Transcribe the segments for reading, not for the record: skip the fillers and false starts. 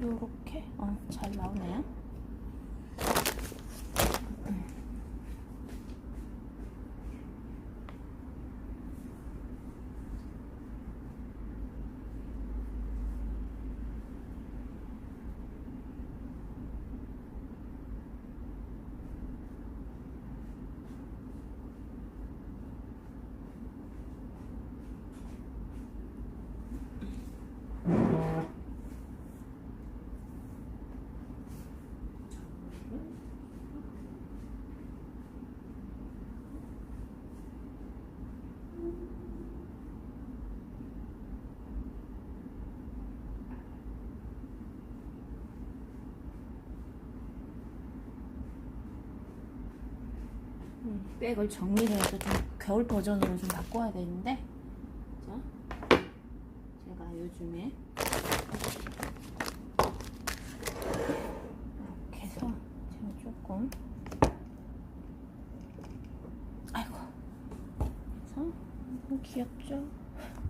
요렇게 잘 나오네요. 백을 정리를 해서 좀 겨울 버전으로 좀 바꿔야 되는데, 그죠? 제가 요즘에 이렇게 해서 제가 조금, 아이고, 그래서 귀엽죠?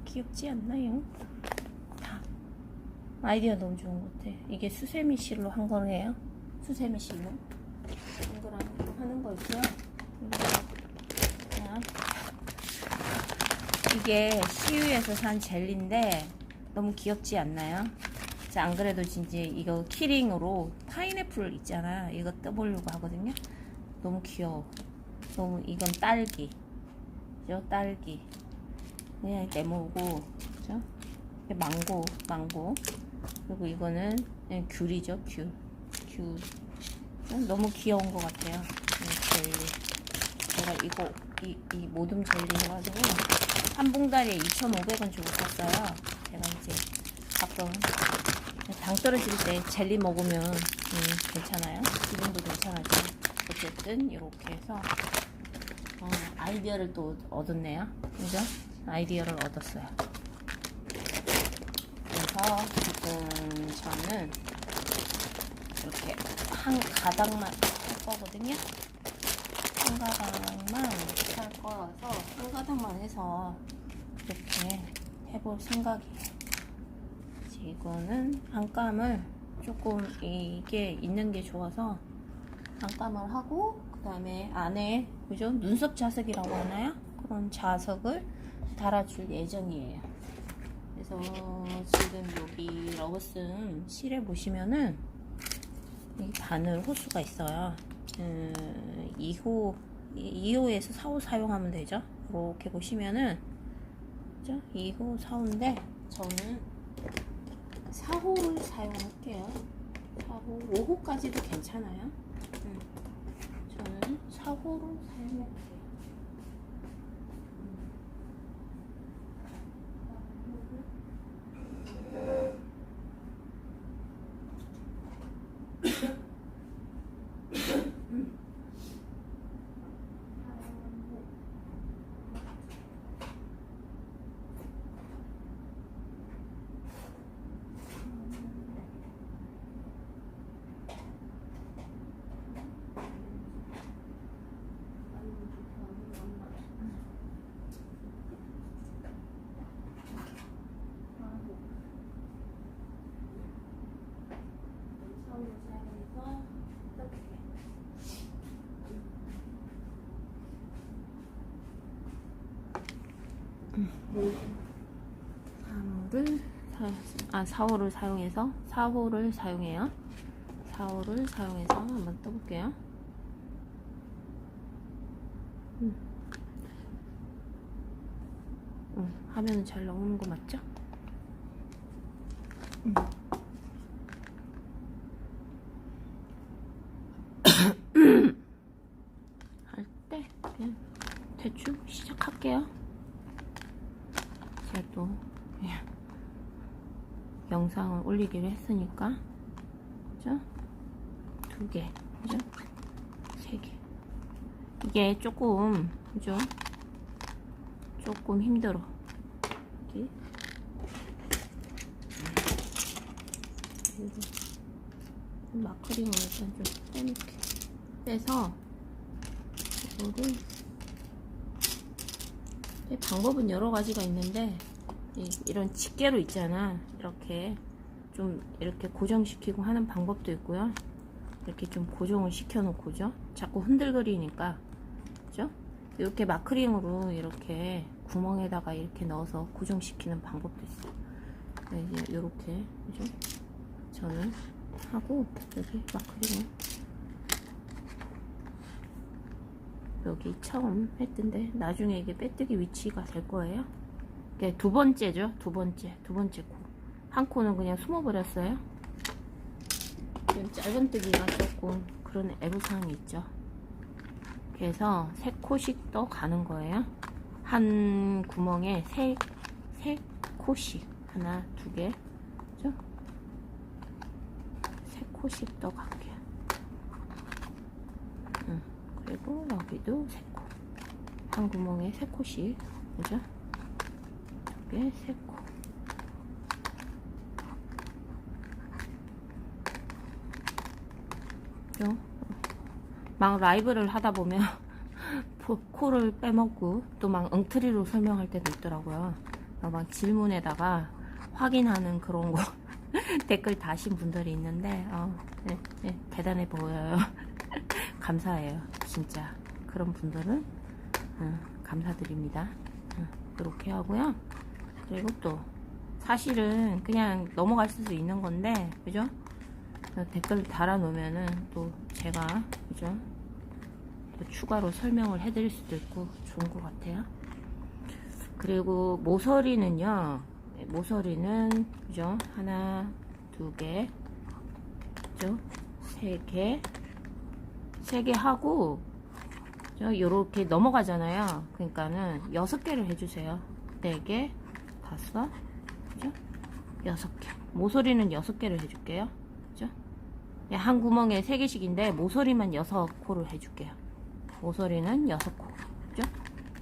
귀엽지 않나요? 다 아이디어 너무 좋은 것 같아. 이게 수세미 실로 한 거예요. 수세미 실로 동그라미 하는 거 있고요. 이게 시유에서 산 젤리인데 너무 귀엽지 않나요? 안 그래도 진짜 이거 키링으로 파인애플 있잖아. 이거 떠보려고 하거든요. 너무 귀여워. 너무 이건 딸기. 그죠? 딸기. 그냥 네모고, 그죠? 망고. 그리고 이거는 그냥 귤이죠. 귤. 너무 귀여운 것 같아요. 젤리. 제가 이거 이 모듬 젤리 해가지고 한 봉다리에 2,500원 주고 샀어요. 제가 이제 가끔 당 떨어질 때 젤리 먹으면 괜찮아요. 기분도 괜찮아져. 어쨌든 이렇게 해서 아이디어를 또 얻었네요. 그죠? 아이디어를 얻었어요. 그래서 지금 저는 이렇게 한 가닥만 할 거거든요. 한 가닥만 할 거라서 한 가닥만 해서 이렇게 해볼 생각이에요. 이거는 안감을 조금 이게 있는 게 좋아서 안감을 하고, 그 다음에 안에, 그죠? 눈썹 자석이라고 하나요? 그런 자석을 달아줄 예정이에요. 그래서 지금 여기 러버슨 실에 보시면은 이 바늘 호수가 있어요. 2호에서 4호 사용하면 되죠. 이렇게 보시면은, 그죠? 2호, 4호인데 저는 4호를 사용할게요. 4호, 5호까지도 괜찮아요. 저는 4호로 사용할게요. 사호를 사용해서 4호를 사용해요. 4호를 사용해서 한번 떠볼게요. 화면은 잘 나오는 거 맞죠? 할 때 그냥 대충 시작할게요. 제가 또 영상을 올리기로 했으니까, 그죠? 2개, 그죠? 3개. 이게 조금, 그죠? 조금 힘들어. 여기. 마크링을 일단 좀 빼놓게. 빼서, 이거를, 방법은 여러 가지가 있는데, 이런 집게로 있잖아. 이렇게 좀 이렇게 고정시키고 하는 방법도 있고요. 이렇게 좀 고정을 시켜 놓고죠. 자꾸 흔들거리니까, 그죠? 이렇게 마크링으로 이렇게 구멍에다가 이렇게 넣어서 고정시키는 방법도 있어요. 네, 이제 이렇게, 그죠? 저는 하고, 여기 마크링을 여기 처음 했던데 나중에 이게 빼뜨기 위치가 될 거예요. 이게 두 번째죠. 두 번째 코. 한 코는 그냥 숨어 버렸어요. 짧은 뜨기가 조금 그런 애로사항이 있죠. 그래서 세 코씩 더 가는 거예요. 한 구멍에 세 코씩, 하나, 두 개, 그죠? 세 코씩 더 갈게요. 그리고 여기도 세 코, 한 구멍에 세 코씩, 그죠? 두 개, 세 코. 그죠? 막 라이브를 하다 보면 코를 빼먹고 또 막 엉터리로 설명할 때도 있더라고요. 막 질문에다가 확인하는 그런 거 댓글 다신 분들이 있는데 네, 네, 대단해 보여요. 감사해요. 진짜 그런 분들은 감사드립니다. 이렇게 하고요. 그리고 또 사실은 그냥 넘어갈 수도 있는 건데, 그죠? 댓글 달아 놓으면은 또 제가, 그죠? 또 추가로 설명을 해드릴 수도 있고 좋은 것 같아요. 그리고 모서리는요, 모서리는, 그죠? 하나, 두 개, 그죠? 세 개, 세 개 하고, 요렇게 넘어가잖아요. 그러니까는 6개를 해주세요. 4개, 5, 그죠? 6개. 모서리는 6개를 해줄게요. 그죠? 한 구멍에 3개씩인데, 모서리만 6코를 해줄게요. 모서리는 6코. 그죠?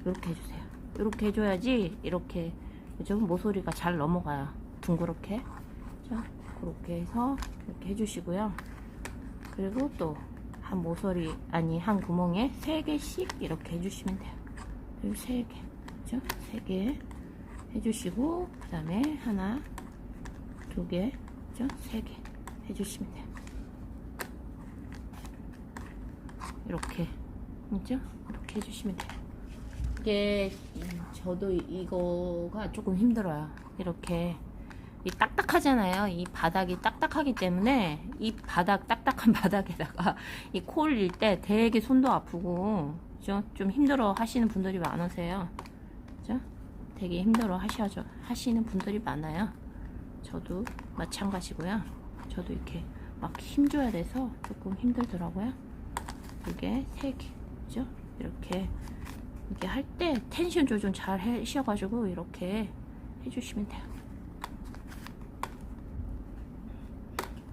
이렇게 해주세요. 이렇게 해줘야지, 이렇게, 그죠? 모서리가 잘 넘어가요. 둥그렇게. 그죠? 그렇게 해서, 이렇게 해주시고요. 그리고 또, 한 모서리, 아니, 한 구멍에 3개씩 이렇게 해주시면 돼요. 그리고 3개. 그죠? 3개 해주시고, 그 다음에 하나, 2개, 그죠? 3개 해주시면 돼요. 이렇게. 그죠? 이렇게 해주시면 돼요. 이게, 저도 이거가 조금 힘들어요. 이렇게. 이 딱딱하잖아요. 이 바닥이 딱딱하기 때문에 이 바닥, 딱딱한 바닥에다가 이 코 올릴 때 되게 손도 아프고, 그죠? 좀 힘들어 하시는 분들이 많으세요. 그죠? 되게 힘들어 하시는 분들이 많아요. 저도 마찬가지고요. 저도 이렇게 막 힘줘야 돼서 조금 힘들더라고요. 이게 3개. 그죠? 이렇게 할 때 텐션 조절 잘 하셔가지고 이렇게 해주시면 돼요.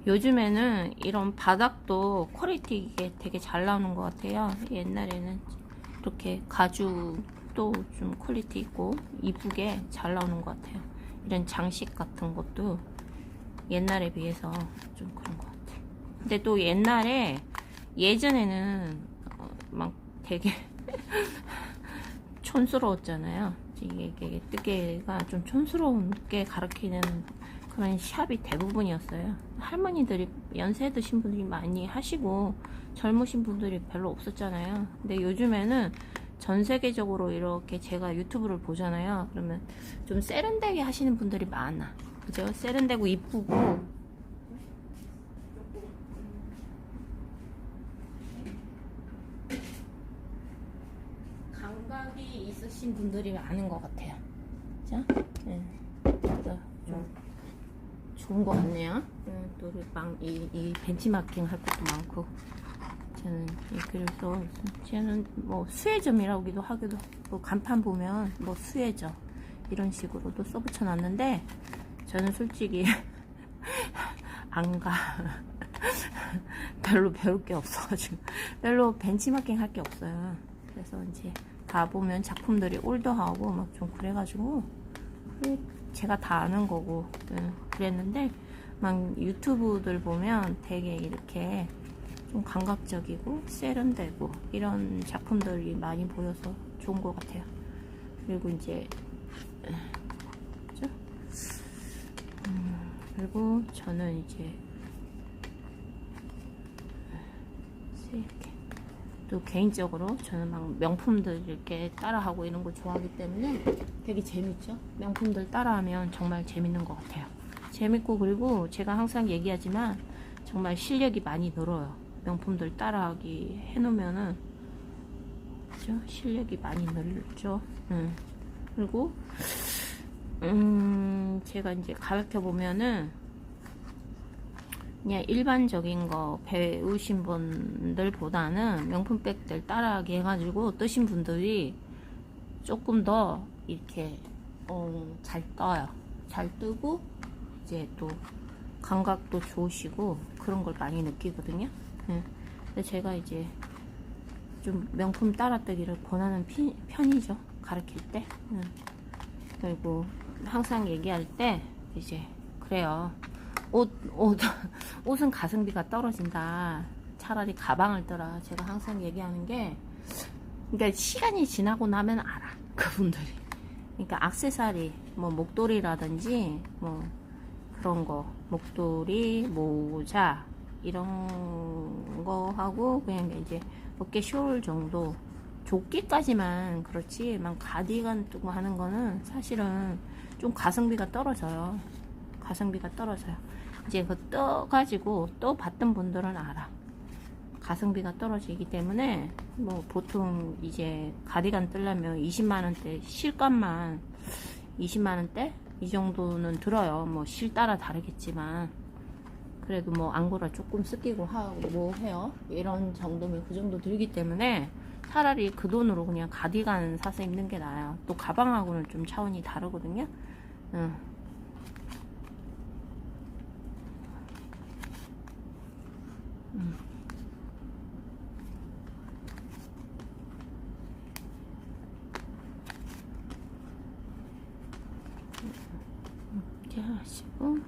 요즘에는 이런 바닥도 퀄리티 이게 되게 잘 나오는 것 같아요. 옛날에는 이렇게 가죽도 좀 퀄리티 있고 이쁘게 잘 나오는 것 같아요. 이런 장식 같은 것도 옛날에 비해서 좀 그런 것 같아요. 근데 또 예전에는 막 되게 촌스러웠잖아요. 이게 뜨개가 좀 촌스러운게 가르치는 그런 샵이 대부분이었어요. 할머니들이 연세 드신 분들이 많이 하시고 젊으신 분들이 별로 없었잖아요. 근데 요즘에는 전 세계적으로 이렇게 제가 유튜브를 보잖아요. 그러면 좀 세련되게 하시는 분들이 많아. 그죠? 세련되고 이쁘고 감각이 있으신 분들이 많은 것 같아요. 그죠? 네. 그래서 좀 좋은 것 같네요. 또 이 벤치마킹 할 것도 많고, 저는 그래서 쟤는 뭐 수혜점이라고도 하기도 하고, 간판 보면 뭐 수혜점 이런 식으로도 써붙여 놨는데, 저는 솔직히 안 가. 별로 배울 게 없어가지고 별로 벤치마킹 할 게 없어요. 그래서 이제 다 보면 작품들이 올드하고 막 좀 그래가지고 제가 다 아는 거고 그랬는데, 막 유튜브들 보면 되게 이렇게 좀 감각적이고 세련되고 이런 작품들이 많이 보여서 좋은 것 같아요. 그리고 이제 그죠? 그리고 저는 이제 이렇게 또 개인적으로 저는 막 명품들 이렇게 따라하고 이런 거 좋아하기 때문에 되게 재밌죠. 명품들 따라하면 정말 재밌는 것 같아요. 재밌고, 그리고 제가 항상 얘기하지만 정말 실력이 많이 늘어요. 명품들 따라하기 해놓으면은, 그죠? 실력이 많이 늘죠. 그리고 제가 이제 가르쳐 보면은 그냥 일반적인 거 배우신 분들보다는 명품백들 따라하게 해가지고 뜨신 분들이 조금 더 이렇게 잘 떠요. 잘 뜨고 이제 또 감각도 좋으시고 그런 걸 많이 느끼거든요. 근데 제가 이제 좀 명품 따라뜨기를 권하는 편이죠. 가르칠 때. 그리고 항상 얘기할 때 이제 그래요. 옷은 가성비가 떨어진다. 차라리 가방을 떠라. 제가 항상 얘기하는 게, 그러니까 시간이 지나고 나면 알아. 그분들이. 그러니까 액세서리, 뭐 목도리라든지 뭐 그런 거, 목도리, 모자 이런 거 하고 그냥 이제 어깨 숄 정도, 조끼까지만 그렇지, 막 가디건 뜨고 하는 거는 사실은 좀 가성비가 떨어져요. 가성비가 떨어져요. 이제 그 떠가지고 또 봤던 분들은 알아. 가성비가 떨어지기 때문에 뭐 보통 이제 가디건 뜨려면 20만원대, 실값만 20만원대 이 정도는 들어요. 뭐 실 따라 다르겠지만 그래도 뭐 앙고라 조금 쓰기고 하고 뭐 해요. 이런 정도면 그 정도 들기 때문에 차라리 그 돈으로 그냥 가디건 사서 입는 게 나아요. 또 가방하고는 좀 차원이 다르거든요. 이렇게 하시고,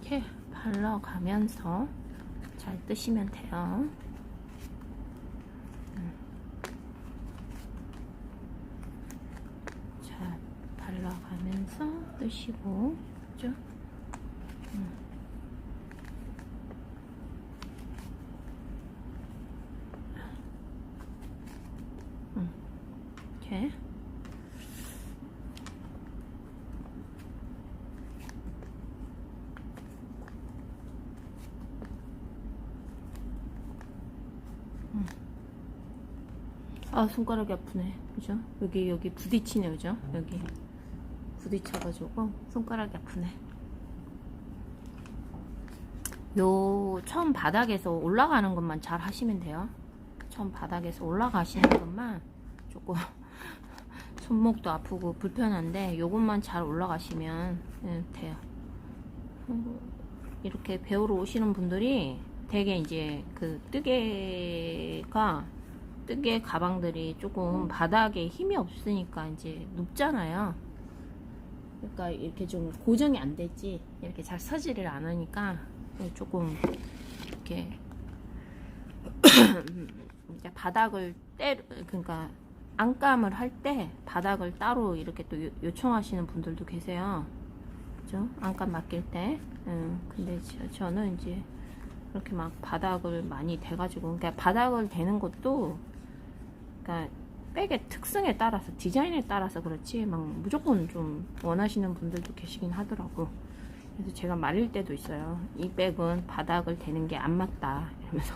이렇게 발라가면서 잘 뜨시면 돼요. 자, 발라가면서 뜨시고, 그죠? 이렇게. 아, 손가락이 아프네. 그죠? 여기 부딪히네. 그죠? 여기 부딪혀가지고 손가락이 아프네. 요 처음 바닥에서 올라가는 것만 잘 하시면 돼요. 처음 바닥에서 올라가시는 것만 조금 손목도 아프고 불편한데 요것만 잘 올라가시면 돼요. 이렇게 배우러 오시는 분들이 되게 이제 그 뜨개 가방들이 조금 바닥에 힘이 없으니까 이제 눕잖아요. 그러니까 이렇게 좀 고정이 안 됐지, 이렇게 잘 서지를 않으니까 조금 이렇게 바닥을 그러니까 안감을 할 때 바닥을 따로 이렇게 또 요청하시는 분들도 계세요. 그죠? 안감 맡길 때. 근데 저는 이제 그렇게 막 바닥을 많이 대가지고, 그러니까 바닥을 대는 것도, 그러니까 백의 특성에 따라서, 디자인에 따라서 그렇지, 막 무조건 좀 원하시는 분들도 계시긴 하더라고. 그래서 제가 말릴 때도 있어요. 이 백은 바닥을 대는 게 안 맞다 이러면서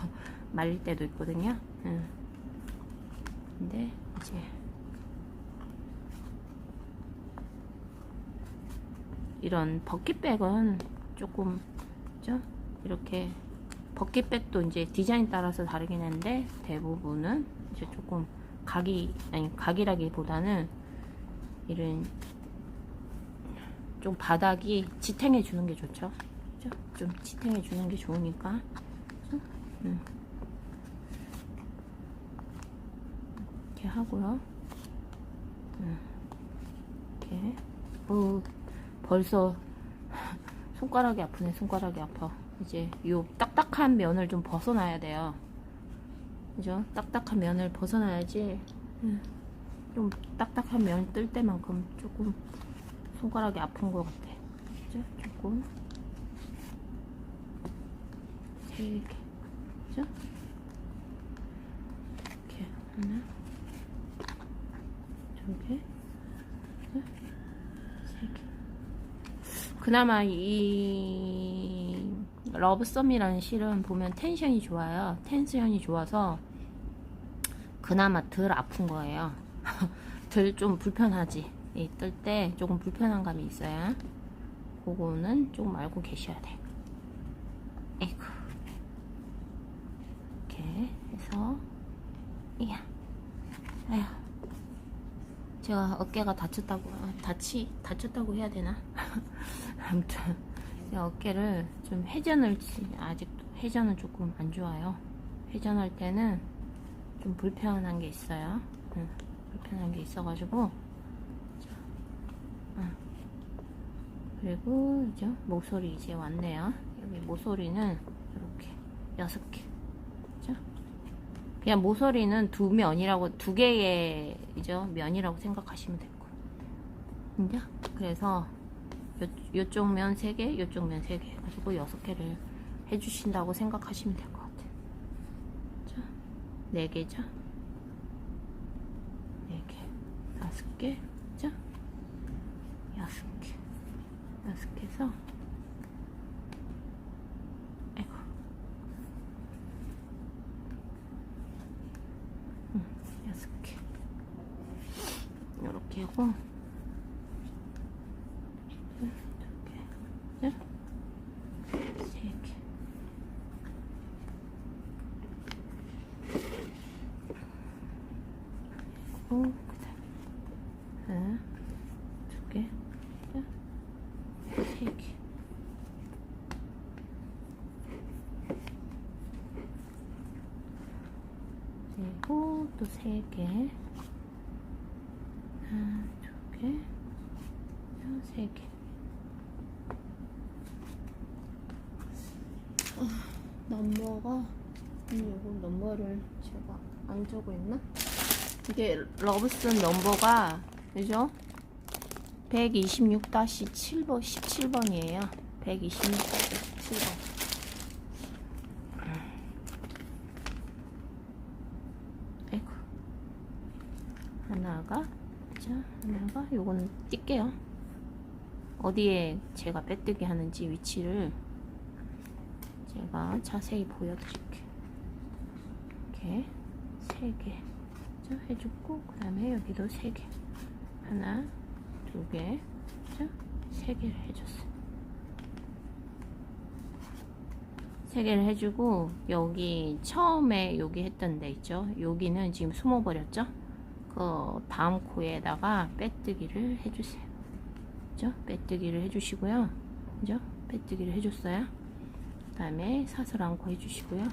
말릴 때도 있거든요. 근데 이제 이런 버킷백은 조금, 그죠? 이렇게 버킷백도 이제 디자인 따라서 다르긴 한데 대부분은 이제 조금 각이라기보다는 이런 좀 바닥이 지탱해 주는 게 좋죠. 그죠? 좀 지탱해 주는 게 좋으니까. 그죠? 이렇게 하고요. 이렇게. 벌써 손가락이 아프네. 손가락이 아파. 이제 요 딱딱한 면을 좀 벗어놔야 돼요. 그죠? 딱딱한 면을 벗어나야지. 좀 딱딱한 면 뜰 때만큼 조금 손가락이 아픈 것 같아. 그죠? 조금. 3개. 그죠? 이렇게 하나, 2개, 3개. 그나마 이 러브썸이라는 실은 보면 텐션이 좋아요. 텐션이 좋아서 그나마 덜 아픈 거예요. 덜 좀 불편하지. 뜰 때 조금 불편한 감이 있어요. 그거는 조금 알고 계셔야 돼. 에이구. 이렇게 해서, 이야. 아휴. 제가 어깨가 다쳤다고 해야 되나? 아무튼, 어깨를 좀 아직도 회전은 조금 안 좋아요. 회전할 때는 좀 불편한 게 있어요. 불편한 게 있어가지고. 그리고 이제 모서리 이제 왔네요. 여기 모서리는 이렇게 6개. 그죠? 그냥 모서리는 두 개의 이제 면이라고 생각하시면 되고. 이제 그래서 요쪽 면 3개, 요쪽 면 3개 해가지고 6개를 해주신다고 생각하시면 될 것 같아요. 자, 4개죠? 4개, 5개, 죠? 6개, 6개에서, 아이고, 6개. 이렇게 하고, 2개, 3개. 그리고 하나, 2개, 3개. 그리고 또 3개. 하나, 2개, 3개. 넘버가 요거 넘버를 제가 안 적어 있나? 이게 러브슨 넘버가 그죠? 126-7번 17번이에요. 126-17번. 아이고. 하나가 요거는 뛸게요. 어디에 제가 빼뜨기 하는지 위치를 제가 자세히 보여드릴게요. 이렇게 3개 해주고, 그 다음에 여기도 3개. 하나, 2개, 3개를 해줬어요. 3개를 해주고, 여기 처음에 여기 했던 데 있죠? 여기는 지금 숨어버렸죠? 그 다음 코에다가 빼뜨기를 해주세요. 그죠? 빼뜨기를 해주시고요. 그죠? 빼뜨기를 해줬어요. 그 다음에 사슬 한 코 해주시고요.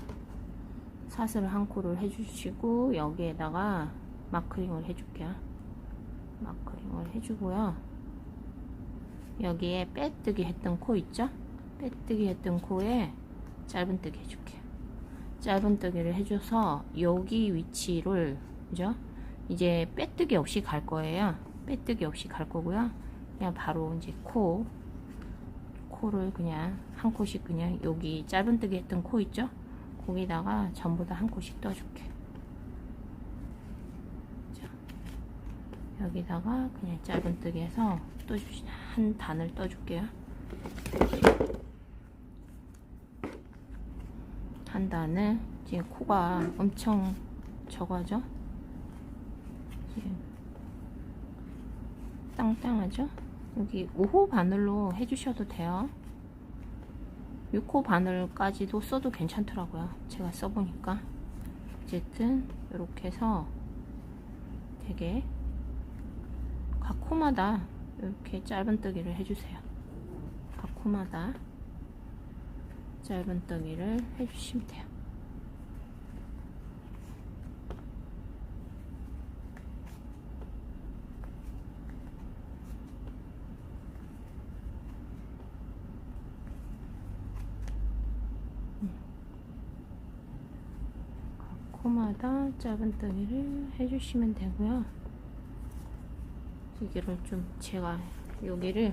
사슬 한 코를 해주시고, 여기에다가 마크링을 해줄게요. 마크링을 해주고요. 여기에 빼뜨기 했던 코 있죠? 빼뜨기 했던 코에 짧은뜨기 해줄게요. 짧은뜨기를 해줘서 여기 위치를, 그죠? 이제 빼뜨기 없이 갈 거예요. 빼뜨기 없이 갈 거고요. 그냥 바로 이제 코를 그냥 한 코씩 그냥 여기 짧은뜨기 했던 코 있죠? 거기다가 전부 다 한 코씩 떠줄게. 자, 여기다가 그냥 짧은뜨기 해서 한 단을 떠줄게요. 한 단을, 지금 코가 엄청 적어져. 지금 땅땅하죠? 여기 5호 바늘로 해주셔도 돼요. 6호 바늘까지도 써도 괜찮더라고요. 제가 써보니까. 어쨌든 이렇게 해서 되게 각 코마다 이렇게 짧은뜨기를 해주세요. 각 코마다 짧은뜨기를 해주시면 돼요. 코마다 짧은뜨기를 해주시면 되고요. 여기를 좀 제가 여기를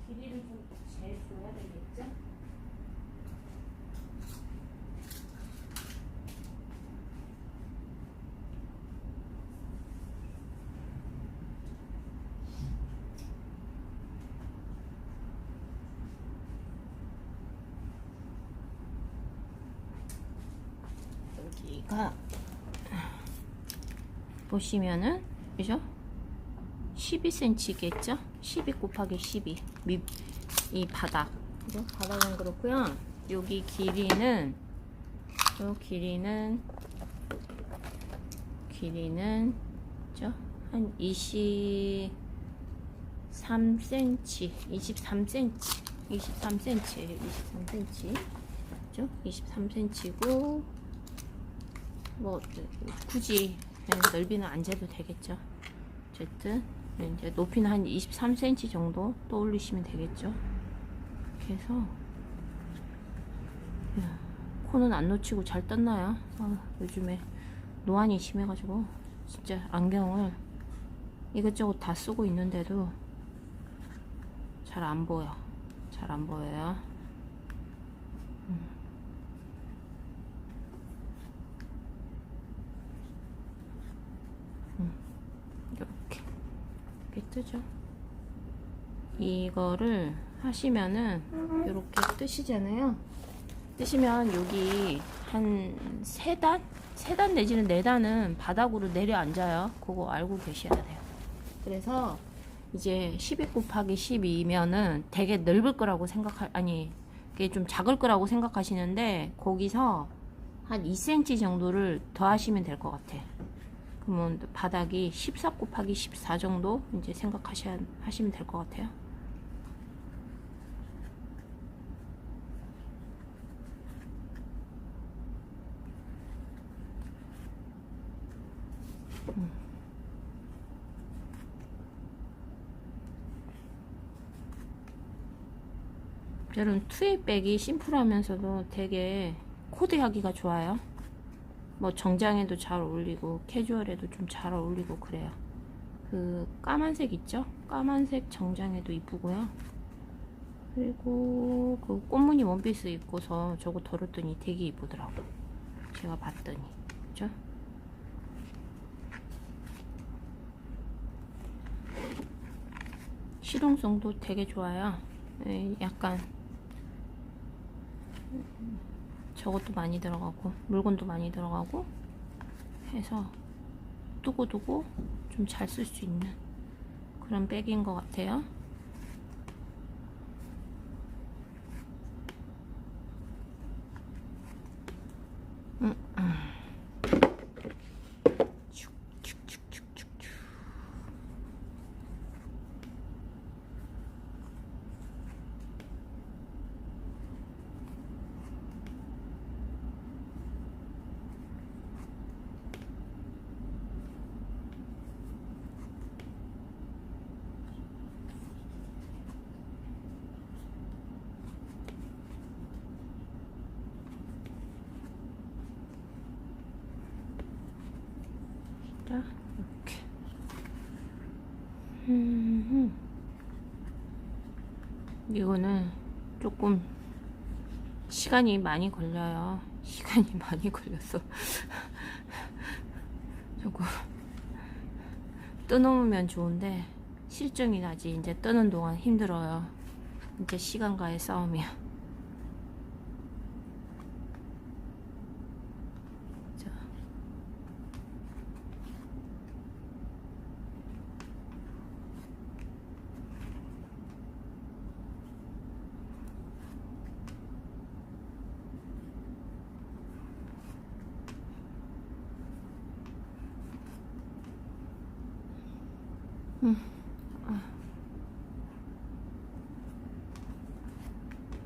길이를 좀 재줘야 되겠죠? 여기가 보시면은 그죠? 12cm겠죠? 12 곱하기 12 이 바닥 그죠? 바닥은 그렇고요. 여기 길이는 요 길이는 그죠? 한 23cm 23cm 그죠? 23cm고 뭐 굳이 넓이는 안 재도 되겠죠. 어쨌든 이제 높이는 한 23cm 정도 떠올리시면 되겠죠. 이렇게 해서 코는 안 놓치고 잘 떴나요? 요즘에 노안이 심해가지고 진짜 안경을 이것저것 다 쓰고 있는데도 잘 안 보여. 잘 안 보여요. 이렇게 뜨죠. 이거를 하시면은 이렇게 뜨시잖아요. 뜨시면 여기 한 3단? 3단 내지는 4단은 바닥으로 내려앉아요. 그거 알고 계셔야 돼요. 그래서 이제 12 곱하기 12면은 되게 넓을 거라고 아니 그게 좀 작을 거라고 생각하시는데 거기서 한 2cm 정도를 더 하시면 될 것 같아. 그러면 바닥이 14 곱하기 14 정도 이제 하시면 될 것 같아요. 저는 투웨이백이 심플하면서도 되게 코디하기가 좋아요. 뭐 정장에도 잘 어울리고 캐주얼에도 좀 잘 어울리고 그래요. 그 까만색 있죠? 까만색 정장에도 이쁘고요. 그리고 그 꽃무늬 원피스 입고서 저거 덜었더니 되게 이쁘더라고. 제가 봤더니 그죠? 실용성도 되게 좋아요. 약간 저것도 많이 들어가고 물건도 많이 들어가고 해서 두고두고 좀 잘 쓸 수 있는 그런 백인 것 같아요. 이렇게 이거는 조금 시간이 많이 걸려요. 시간이 많이 걸려서 조금 떠놓으면 좋은데 실증이 나지. 이제 떠는 동안 힘들어요. 이제 시간과의 싸움이야.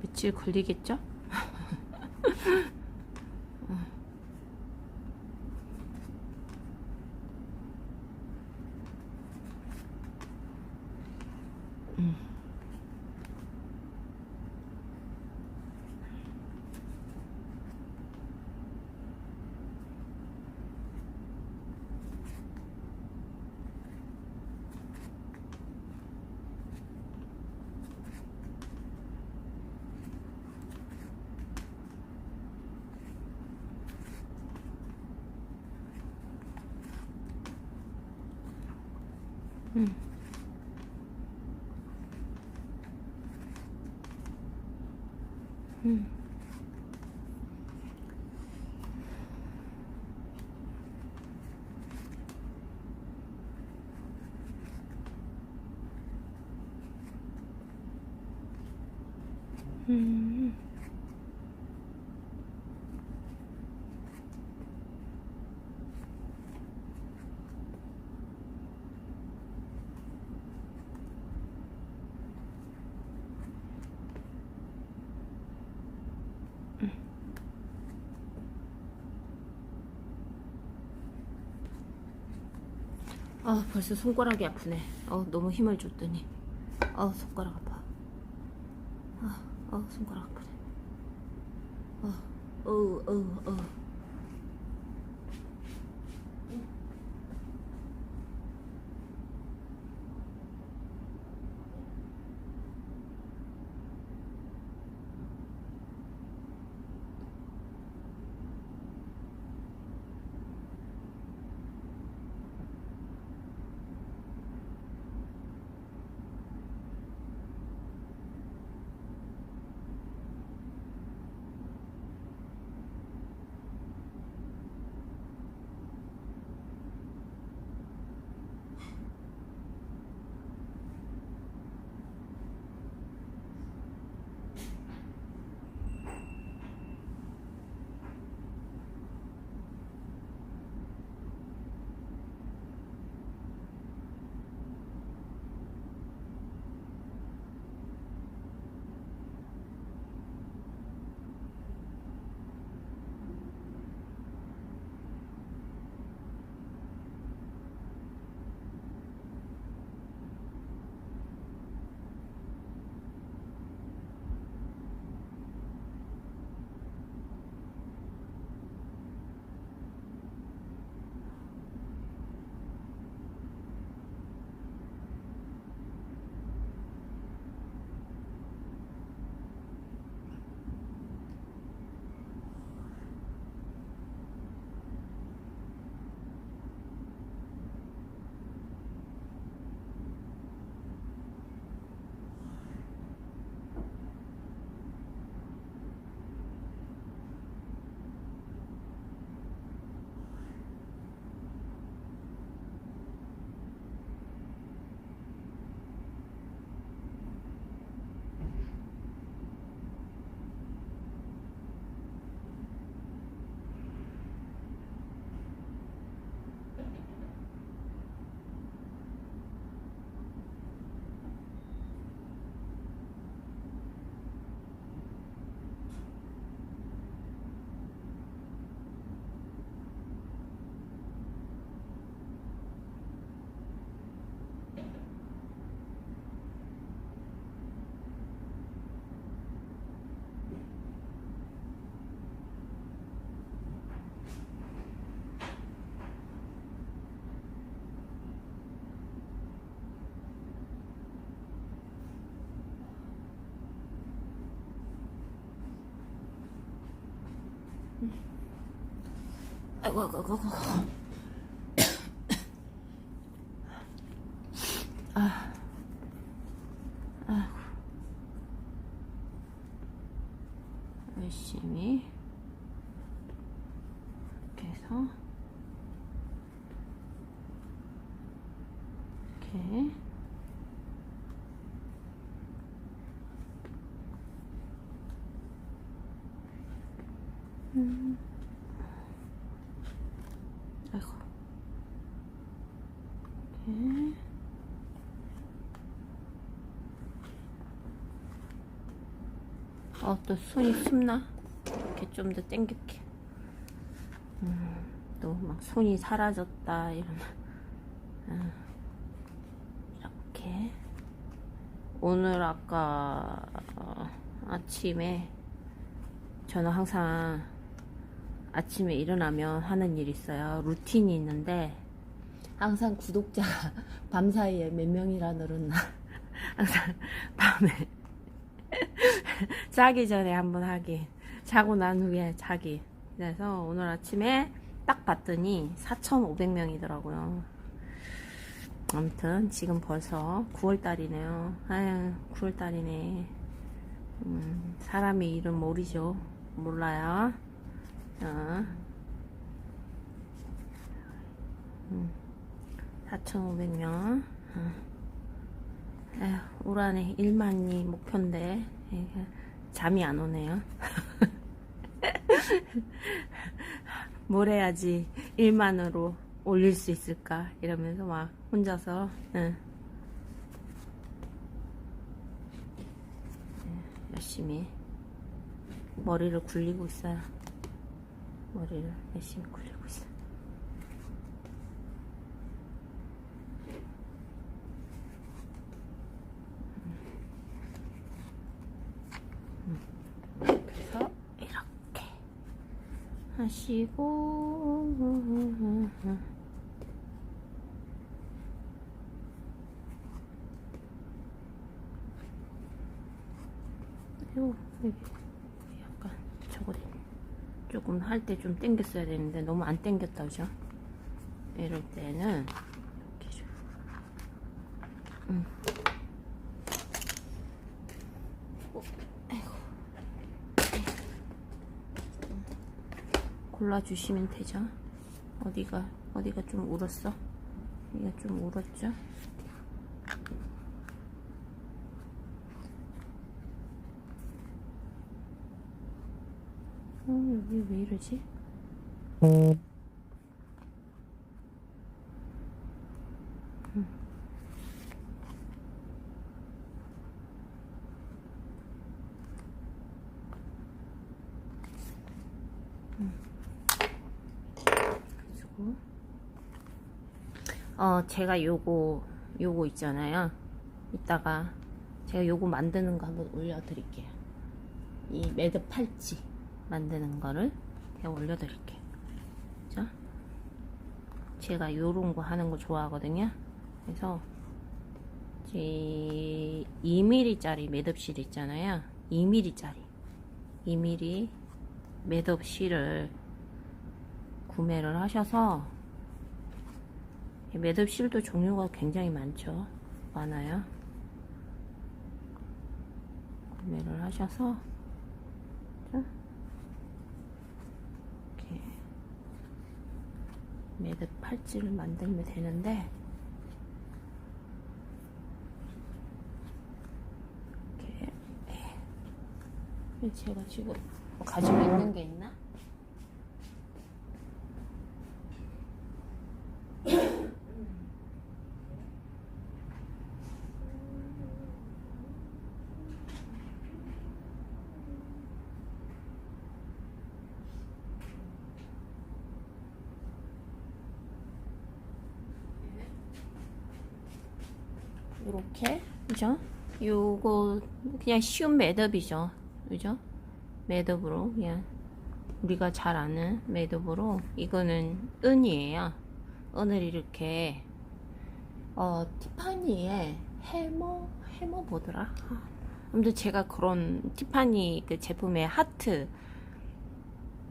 며칠 걸리겠죠? 음. 음. 음. 아, 벌써 손가락이 아프네. 너무 힘을 줬더니. 손가락 아파. 손가락 아프네. 어, 어, 어, 어. 아이고, 아이고, 아이고, 아이고. 아, 아, 열심히 이렇게 해서 이렇게 아이고 이렇게 또 손이 숨나? 이렇게 좀 더 당길게. 또 막 손이 사라졌다 이러면 이렇게 오늘 아까 아침에 저는 항상 아침에 일어나면 하는 일이 있어요. 루틴이 있는데 항상 구독자가 밤사이에 몇 명이라 늘었나 항상 밤에 자기 전에 한번 하기, 자고 난 후에 자기. 그래서 오늘 아침에 딱 봤더니 4,500명이더라고요. 아무튼 지금 벌써 9월달이네요. 아유 9월달이네. 사람이 이름 모르죠. 몰라요. 4,500명. 올 한해 1만이 목표인데 잠이 안 오네요. 뭘 해야지 1만으로 올릴 수 있을까 이러면서 막 혼자서 열심히 머리를 굴리고 있어요. 머리를 열심히 굴리고 있어요. 그래서 이렇게 하시고 여기 약간 저거 조금 할 때 좀 당겼어야 되는데 너무 안 당겼다 그죠? 이럴 때는 이렇게 좀 아이고. 골라주시면 되죠. 어디가 좀 울었어? 여기가 좀 울었죠? 여기 왜 이러지? 그리고 제가 요거 있잖아요. 이따가 제가 요거 만드는 거 한번 올려드릴게요. 이 매듭 팔찌 만드는 거를 제가 올려드릴게요. 그죠? 제가 요런 거 하는 거 좋아하거든요. 그래서 2mm짜리 매듭실 있잖아요. 2mm 매듭실을 구매를 하셔서 매듭실도 종류가 굉장히 많아요. 구매를 하셔서 이렇게 매듭 팔찌를 만들면 되는데 이렇게 제가 지금 가지고 있는 게 있나? 이렇게 그죠? 요거 그냥 쉬운 매듭이죠. 그죠? 매듭으로 그냥 우리가 잘 아는 매듭으로 이거는 은이에요. 은을 이렇게 티파니에 해머 뭐더라? 아무튼 제가 그런 티파니 그 제품의 하트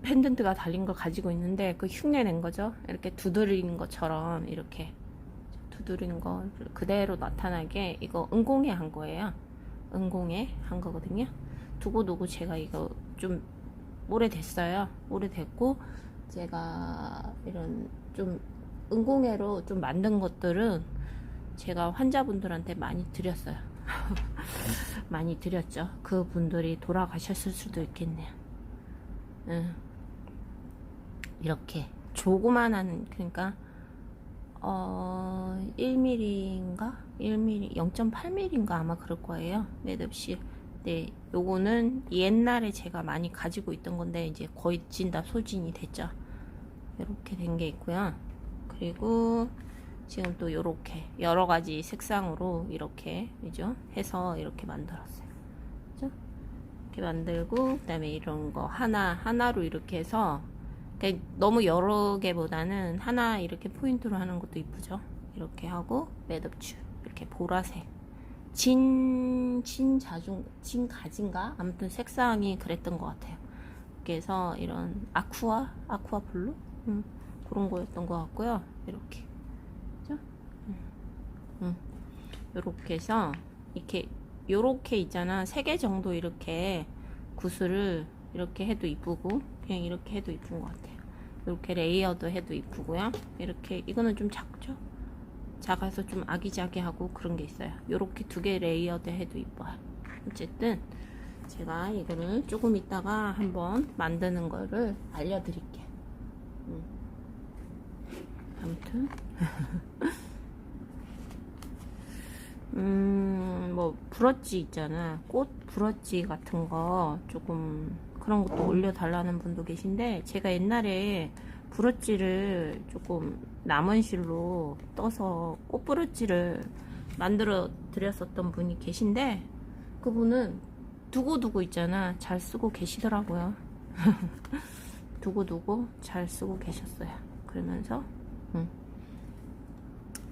펜던트가 달린 걸 가지고 있는데 그 흉내 낸 거죠. 이렇게 두드린 것처럼 이렇게 두드린 거 그대로 나타나게 이거 은공에 한 거예요. 은공에 한 거거든요. 두고 제가 이거 좀 오래됐어요. 오래됐고 제가 이런 좀 은공예로 좀 만든 것들은 제가 환자분들한테 많이 드렸어요. 많이 드렸죠. 그 분들이 돌아가셨을 수도 있겠네요. 이렇게 조그만한 그러니까 1mm인가? 1mm, 0.8mm인가 아마 그럴 거예요. 매듭실. 네, 요거는 옛날에 제가 많이 가지고 있던 건데 이제 거의 진다 소진이 됐죠. 이렇게 된 게 있고요. 그리고 지금 또 요렇게 여러 가지 색상으로 이렇게 그죠? 해서 이렇게 만들었어요. 그죠? 이렇게 만들고 그다음에 이런 거 하나로 이렇게 해서 너무 여러 개보다는 하나 이렇게 포인트로 하는 것도 이쁘죠. 이렇게 하고 매듭줄 이렇게 보라색 진 가진가 아무튼 색상이 그랬던 것 같아요. 그래서 이런 아쿠아 블루 그런 거였던 것 같고요. 이렇게 그죠? 요렇게 해서 이렇게 요렇게 있잖아. 3개 정도 이렇게 구슬을 이렇게 해도 이쁘고 그냥 이렇게 해도 이쁜 것 같아요. 이렇게 레이어드 해도 이쁘고요. 이렇게 이거는 좀 작죠? 작아서 좀 아기자기하고 그런 게 있어요. 요렇게 2개 레이어드 해도 이뻐요. 어쨌든 제가 이거를 조금 있다가 한번 만드는 거를 알려드릴게요. 아무튼 뭐 브러쉬 있잖아. 꽃 브러쉬 같은 거 조금 그런 것도 올려달라는 분도 계신데, 제가 옛날에 브러쉬를 조금 남은 실로 떠서 꽃 브러쉬를 만들어 드렸었던 분이 계신데, 그분은 두고두고 있잖아. 잘 쓰고 계시더라고요. 두고두고 잘 쓰고 계셨어요. 그러면서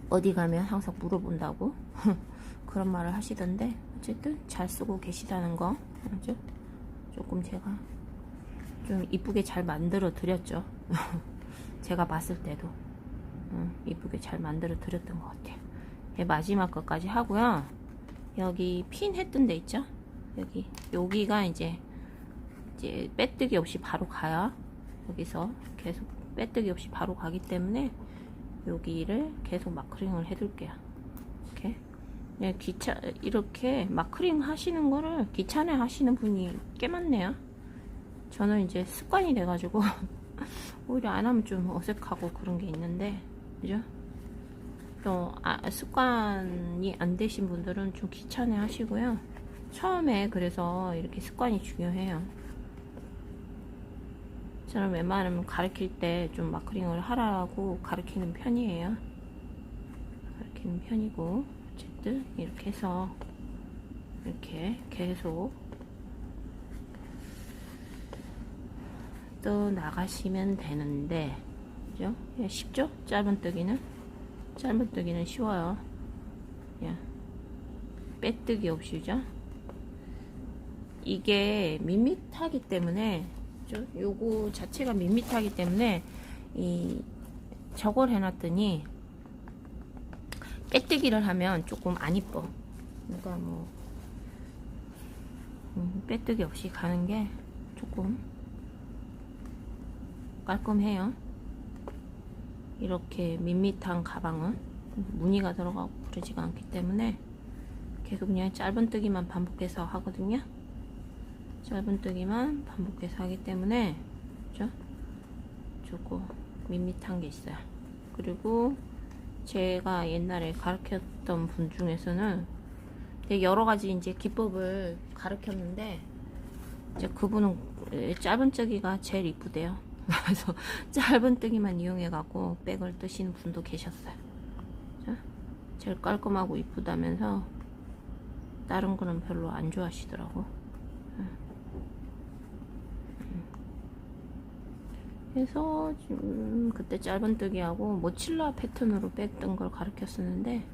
어디 가면 항상 물어본다고 그런 말을 하시던데, 어쨌든 잘 쓰고 계시다는 거 아주 조금 제가 좀 이쁘게 잘 만들어 드렸죠. 제가 봤을 때도 이쁘게 잘 만들어 드렸던 것 같아요. 마지막 것까지 하고요. 여기 핀 했던 데 있죠? 여기가 이제 빼뜨기 없이 바로 가요. 여기서 계속 빼뜨기 없이 바로 가기 때문에 여기를 계속 마크링을 해둘게요. 이렇게 이렇게 마크링 하시는 거를 귀찮아 하시는 분이 꽤 많네요. 저는 이제 습관이 돼가지고 오히려 안 하면 좀 어색하고 그런 게 있는데, 그죠? 또 습관이 안 되신 분들은 좀 귀찮아 하시고요. 처음에 그래서 이렇게 습관이 중요해요. 저는 웬만하면 가르칠 때 좀 마크링을 하라고 가르치는 편이에요. 가르치는 편이고, 어쨌든 이렇게 해서 이렇게 계속 또 나가시면 되는데, 그죠? 쉽죠? 짧은뜨기는 쉬워요. 빼뜨기 없이죠. 이게 밋밋하기 때문에, 요거 자체가 밋밋하기 때문에 저걸 해놨더니 빼뜨기를 하면 조금 안 이뻐. 그러니까 뭐 빼뜨기 없이 가는 게 조금 깔끔해요. 이렇게 밋밋한 가방은 무늬가 들어가고 그러지가 않기 때문에 계속 그냥 짧은뜨기만 반복해서 하거든요. 짧은뜨기만 반복해서 하기 때문에, 그죠? 조금 밋밋한 게 있어요. 그리고 제가 옛날에 가르쳤던 분 중에서는 되게 여러 가지 이제 기법을 가르쳤는데, 이제 그분은 짧은뜨기가 제일 이쁘대요. 그래서 짧은뜨기만 이용해갖고 백을 뜨시는 분도 계셨어요. 그죠? 제일 깔끔하고 이쁘다면서 다른 거는 별로 안 좋아하시더라고. 그래서 그때 짧은뜨기하고 모칠라 패턴으로 뺐던 걸 가르쳤었는데,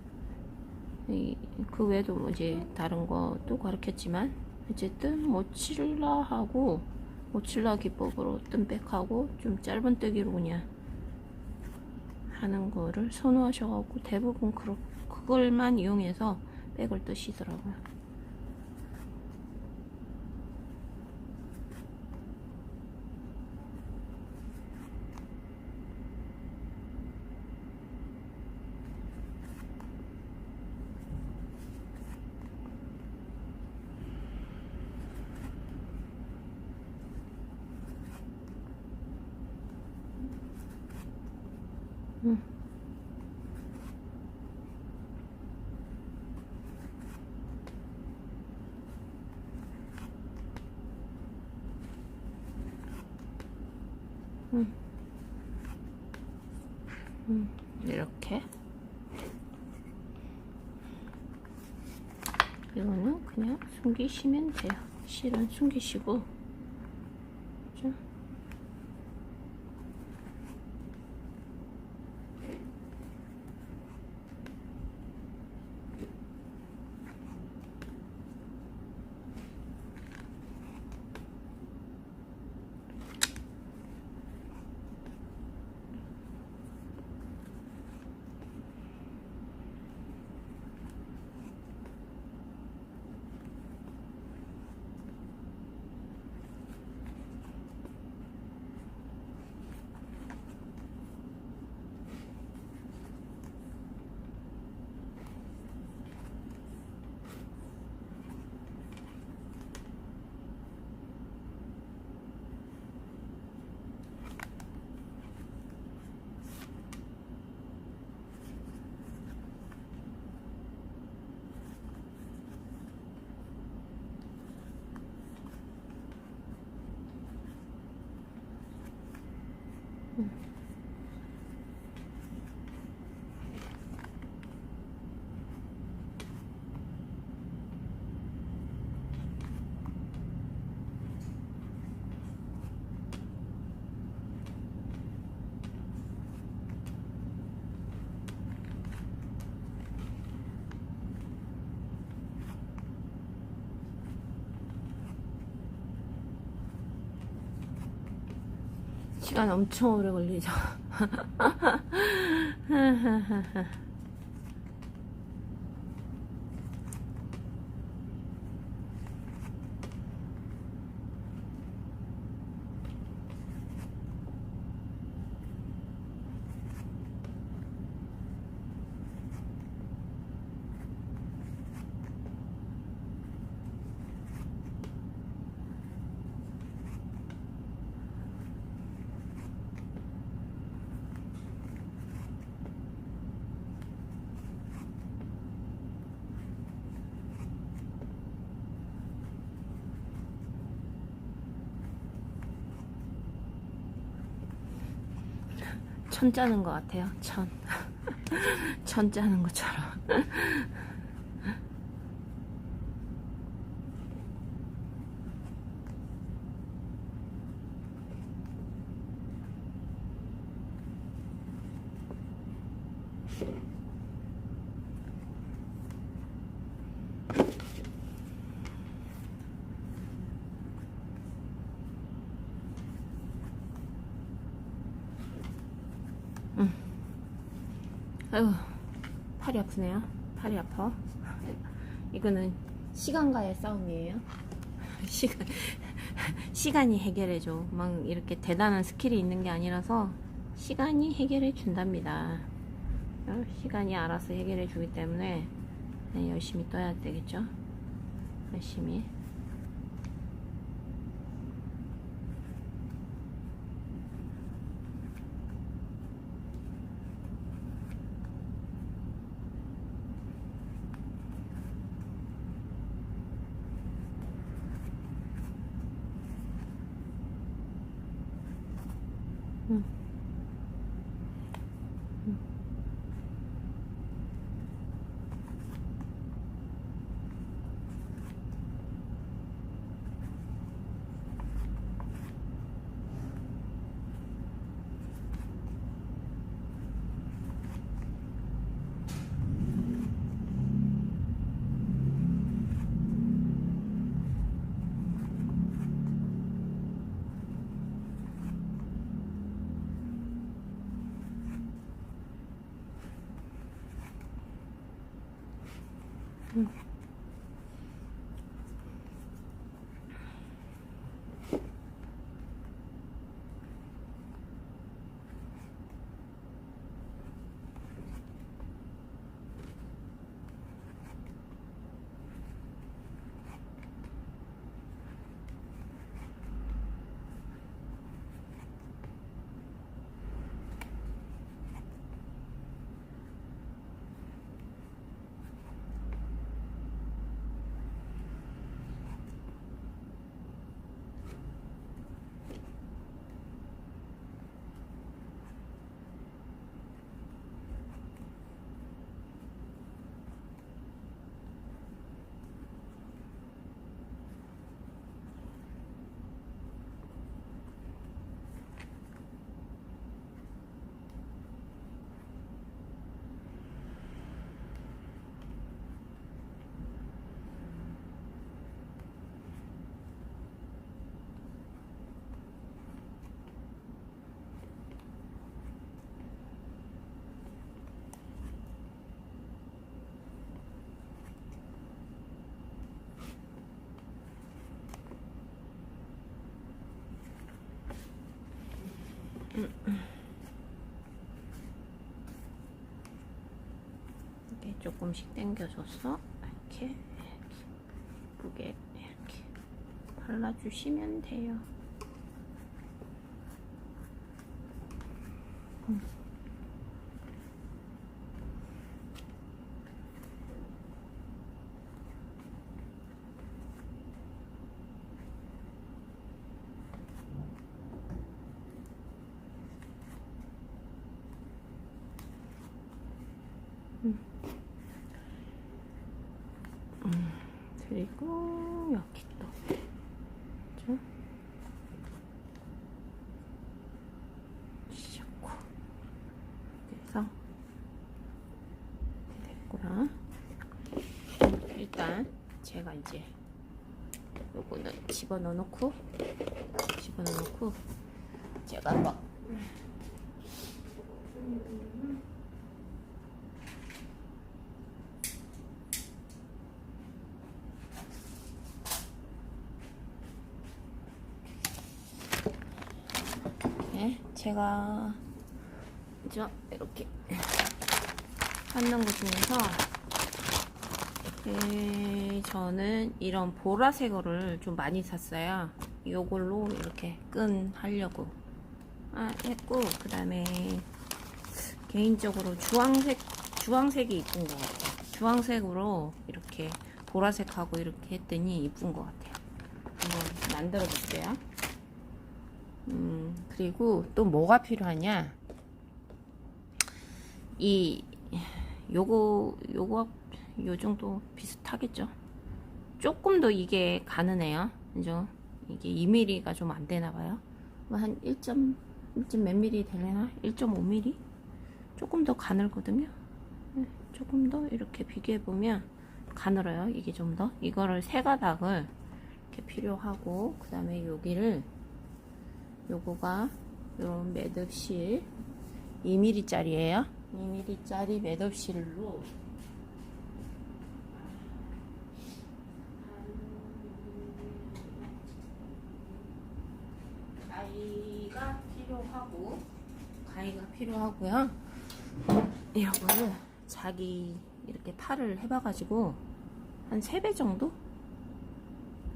그 외에도 뭐 이제 다른 것도 가르쳤지만, 어쨌든 모칠라하고 모칠라 기법으로 뜬 백하고 좀 짧은뜨기로 그냥 하는 거를 선호하셔가지고 대부분 그걸만 이용해서 백을 뜨시더라고요. 이렇게 이거는 그냥 숨기시면 돼요. 실은 숨기시고, 그죠? 시간 엄청 오래 걸리죠. 천 짜는 것 같아요. 천 짜는 것처럼. 아유, 팔이 아프네요. 팔이 아파. 이거는 시간과의 싸움이에요. 시간이 해결해줘. 막 이렇게 대단한 스킬이 있는 게 아니라서 시간이 해결해 준답니다. 시간이 알아서 해결해 주기 때문에 열심히 떠야 되겠죠. 열심히. 이렇게 조금씩 당겨줘서 이렇게 예쁘게 이렇게 발라주시면 돼요. 그리고 여기 또 좀 씻고 그래서 됐구나. 일단 제가 이제 요거는 집어넣어 놓고 제가 막 네, 제가 이렇게 하는 것 중에서 저는 이런 보라색을 좀 많이 샀어요. 이걸로 이렇게 끈 하려고 했고, 그 다음에 개인적으로 주황색이 이쁜 것 같아요. 주황색으로 이렇게 보라색하고 이렇게 했더니 이쁜 것 같아요. 한번 만들어 볼게요. 그리고 또 뭐가 필요하냐? 요거 요 정도 비슷하겠죠? 조금 더 이게 가느네요. 그죠? 이게 2mm가 좀 안 되나봐요. 한 1몇 mm 되려나? 1.5mm? 조금 더 가늘거든요. 조금 더 이렇게 비교해보면 가늘어요. 이게 좀 더. 이거를 세 가닥을 이렇게 필요하고, 그 다음에 여기를 요거가 요런 매듭실 2mm 짜리예요. 2mm 짜리 매듭실로 가위가 필요하고요. 이거를 자기 이렇게 팔을 해봐가지고 한 3배 정도?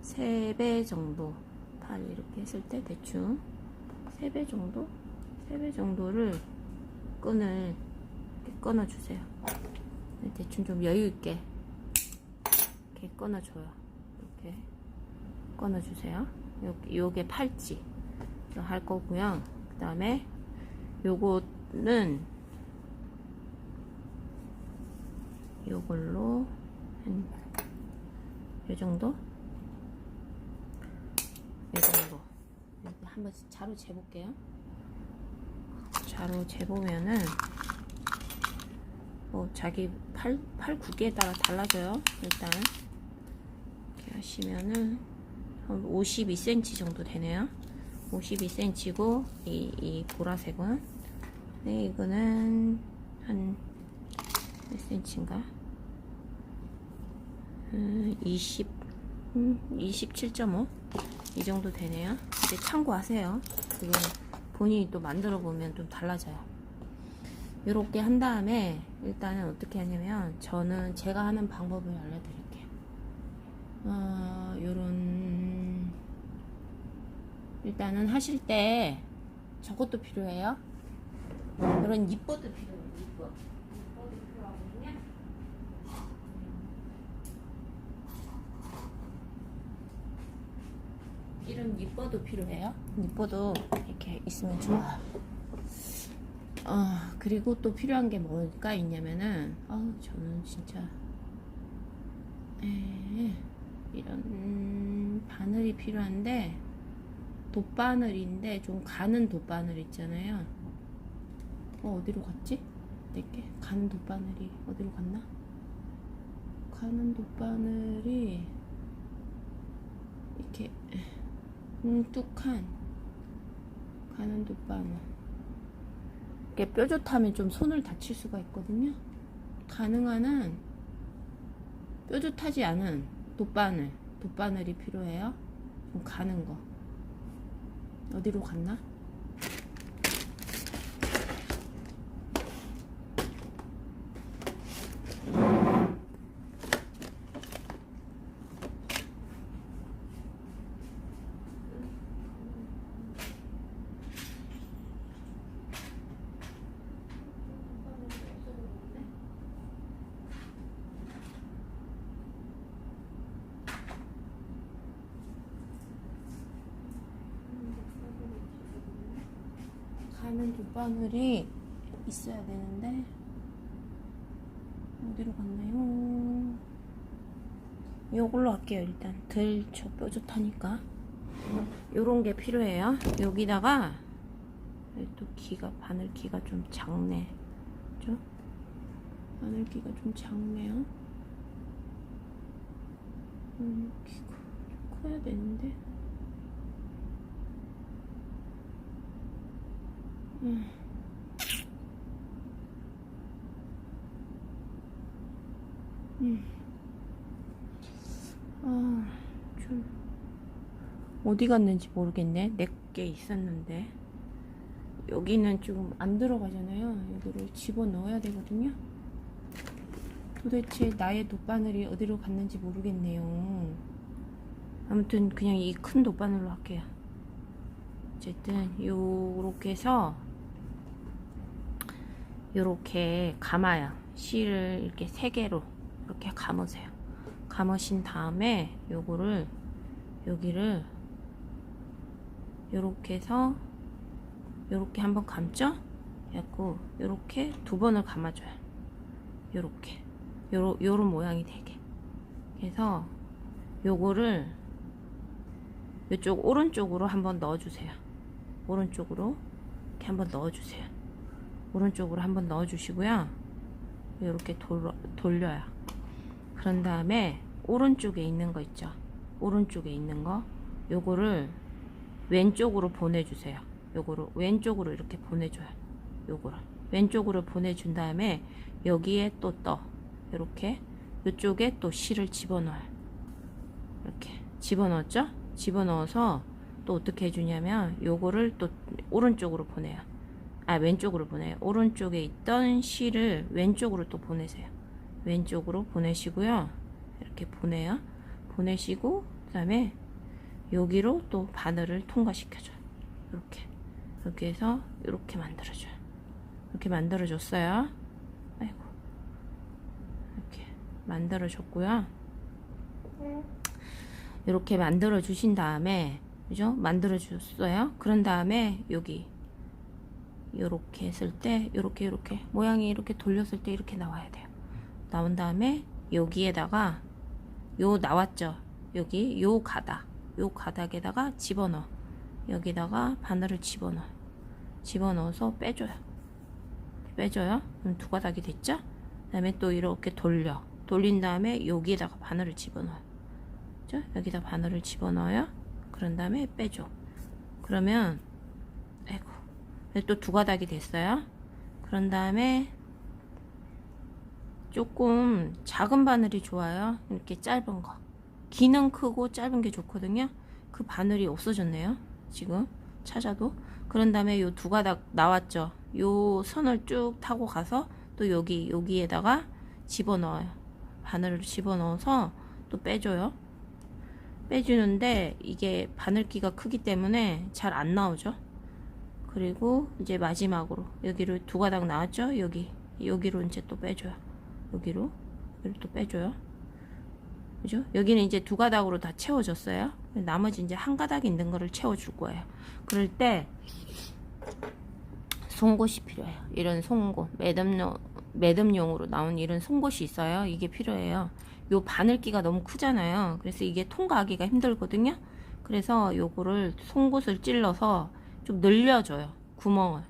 3배 정도 팔 이렇게 했을 때 대충 3배 정도? 3배 정도를 끈을 이렇게 끊어주세요. 대충 좀 여유있게 이렇게 끊어줘요. 이렇게 끊어주세요. 요게 팔찌 할 거고요. 그 다음에 요거는 요걸로 한 요정도 한번 자로 재볼게요. 자로 재보면은 뭐 자기 팔 굵기에 따라 달라져요. 일단 이렇게 하시면은 한 52cm 정도 되네요. 52cm고 이 보라색은 네, 이거는 한 몇 cm인가? 27.5 이 정도 되네요. 이제 참고하세요. 그거 본인이 또 만들어 보면 좀 달라져요. 이렇게 한 다음에 일단은 어떻게 하냐면 저는 제가 하는 방법을 알려드릴게요. 요런 일단은 하실 때 저것도 필요해요. 이런 니퍼도 필요해요. 니퍼도 필요하거든요. 이런 니퍼도 필요해요. 니퍼도 이렇게 있으면 좋아요. 그리고 또 필요한 게 뭐가 있냐면은 저는 진짜 이런 바늘이 필요한데 돗바늘인데 좀 가는 돗바늘 있잖아요. 어디로 갔지? 내게 가는 돗바늘이 어디로 갔나? 가는 돗바늘이 이렇게 뭉툭한 가는 돗바늘. 이게 뾰족하면 좀 손을 다칠 수가 있거든요. 가능한 한 뾰족하지 않은 돗바늘이 필요해요. 좀 가는 거. 어디로 갔나? 가는 돗바늘이 있어야 되는데 어디로 갔나요? 요걸로 할게요. 일단 덜 뾰족하니까 요런 게 필요해요. 여기다가 또 기가, 바늘기가 좀 작네. 그죠? 바늘기가 좀 작네요. 기가 좀 커야 되는데. 좀 어디 갔는지 모르겠네. 내게 있었는데 여기는 좀 안 들어가잖아요. 여기를 집어 넣어야 되거든요. 도대체 나의 돗바늘이 어디로 갔는지 모르겠네요. 아무튼 그냥 이 큰 돗바늘로 할게요. 어쨌든 요렇게 해서 요렇게 감아요. 실을 이렇게 3개로 이렇게 감으세요. 감으신 다음에 요거를 여기를 요렇게 해서 요렇게 한번 감죠? 그래갖고 요렇게 2번을 감아줘요. 요렇게 요런 모양이 되게. 그래서 요거를 요쪽 오른쪽으로 한번 넣어주세요. 오른쪽으로 이렇게 한번 넣어주세요. 오른쪽으로 한번 넣어주시고요. 이렇게 돌려요. 그런 다음에 오른쪽에 있는 거 있죠? 오른쪽에 있는 거 요거를 왼쪽으로 보내주세요. 요거를 왼쪽으로 이렇게 보내줘요. 요거를 왼쪽으로 보내준 다음에 여기에 또 이렇게 요쪽에 또 실을 집어넣어요. 이렇게 집어넣었죠? 집어넣어서 또 어떻게 해주냐면 요거를 또 오른쪽으로 보내요. 왼쪽으로 보내요. 오른쪽에 있던 실을 왼쪽으로 또 보내세요. 왼쪽으로 보내시고요. 이렇게 보내요. 보내시고 그 다음에 여기로 또 바늘을 통과시켜줘요. 이렇게 해서 이렇게 만들어줘요. 이렇게 만들어줬어요. 아이고, 이렇게 만들어줬고요. 이렇게 만들어 주신 다음에, 그죠? 만들어 주셨어요. 그런 다음에 여기 요렇게 했을 때 요렇게 모양이 이렇게 돌렸을 때 이렇게 나와야 돼요. 나온 다음에 여기에다가 요 나왔죠? 여기 요 가닥에다가 집어넣어. 여기다가 바늘을 집어넣어서 빼줘요. 그럼 2가닥이 됐죠? 그 다음에 또 이렇게 돌린 다음에 여기에다가 바늘을 집어넣어요. 그죠? 여기다 바늘을 집어넣어요. 그런 다음에 빼줘. 그러면 아이고, 또 2가닥이 됐어요. 그런 다음에 조금 작은 바늘이 좋아요. 이렇게 짧은 거. 기는 크고 짧은 게 좋거든요. 그 바늘이 없어졌네요. 지금 찾아도. 그런 다음에 요 2가닥 나왔죠. 요 선을 쭉 타고 가서 또 여기에다가 집어넣어요. 바늘을 집어넣어서 또 빼줘요. 빼주는데 이게 바늘기가 크기 때문에 잘 안 나오죠. 그리고 이제 마지막으로 여기를 2가닥 나왔죠. 여기로 이제 또 빼줘요. 여기로 또 빼줘요. 그죠? 여기는 이제 2가닥으로 다 채워졌어요. 나머지 이제 1가닥 있는 거를 채워줄 거예요. 그럴 때 송곳이 필요해요. 이런 송곳, 매듭용으로 나온 이런 송곳이 있어요. 이게 필요해요. 요 바늘기가 너무 크잖아요. 그래서 이게 통과하기가 힘들거든요. 그래서 요거를 송곳을 찔러서 좀 늘려줘요. 구멍을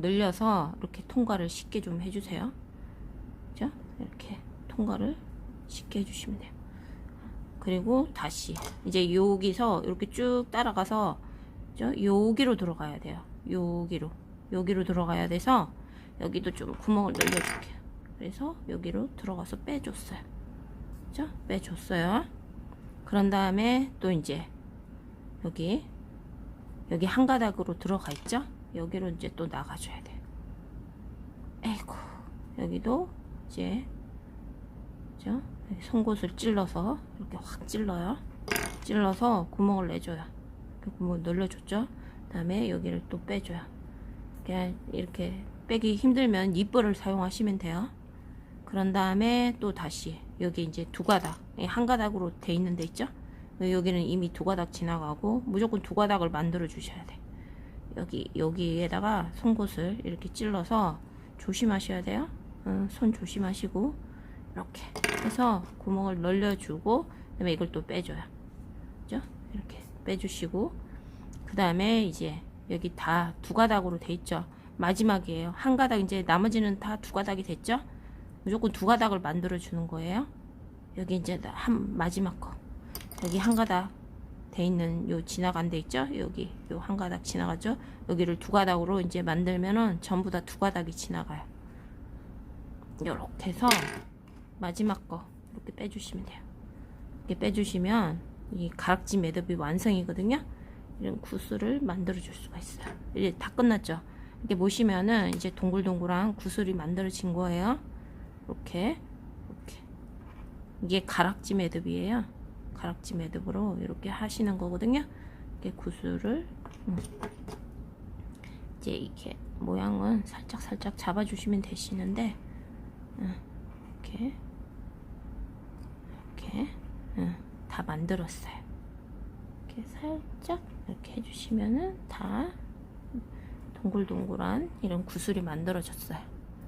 늘려서 이렇게 통과를 쉽게 좀 해주세요. 그죠? 이렇게 통과를 쉽게 해주시면 돼요. 그리고 다시 이제 여기서 이렇게 쭉 따라가서 여기로 들어가야 돼요. 여기로 들어가야 돼서 여기도 좀 구멍을 늘려줄게요. 그래서 여기로 들어가서 빼줬어요. 그죠? 빼줬어요. 그런 다음에 또 이제 여기 1가닥으로 들어가 있죠? 여기로 이제 또 나가줘야 돼요. 에이구, 여기도 이제 그죠? 송곳을 찔러서 이렇게 확 찔러서 구멍을 내줘요. 구멍을 늘려줬죠? 그 다음에 여기를 또 빼줘요. 그냥 이렇게 빼기 힘들면 니뿔을 사용하시면 돼요. 그런 다음에 또 다시 여기 이제 2가닥, 1가닥으로 돼 있는 데 있죠? 여기는 이미 2가닥 지나가고 무조건 2가닥을 만들어 주셔야 돼. 여기에다가 송곳을 이렇게 찔러서 조심하셔야 돼요. 손 조심하시고 이렇게 해서 구멍을 늘려주고, 그다음에 이걸 또 빼줘요. 그죠? 이렇게 빼주시고, 그 다음에 이제 여기 다 두 가닥으로 돼 있죠. 마지막이에요. 한 가닥, 이제 나머지는 다 두 가닥이 됐죠. 무조건 두 가닥을 만들어 주는 거예요. 여기 이제 한 마지막 거, 여기 한 가닥 돼 있는 요 지나간 데 있죠. 여기 요 한 가닥 지나가죠. 여기를 두 가닥으로 이제 만들면은 전부 다 두 가닥이 지나가요. 이렇게 해서 마지막 거 이렇게 빼주시면 돼요. 이렇게 빼주시면 이 가락지 매듭이 완성이거든요. 이런 구슬을 만들어 줄 수가 있어요. 이제 다 끝났죠. 이렇게 보시면은 이제 동글동글한 구슬이 만들어진 거예요. 이렇게 이게 가락지 매듭이에요. 가락지 매듭으로 이렇게 하시는 거거든요. 이렇게 구슬을 이제 이렇게 모양은 살짝 잡아주시면 되시는데, 이렇게 다 만들었어요. 이렇게 살짝 이렇게 해주시면은 다 동글동글한 이런 구슬이 만들어졌어요.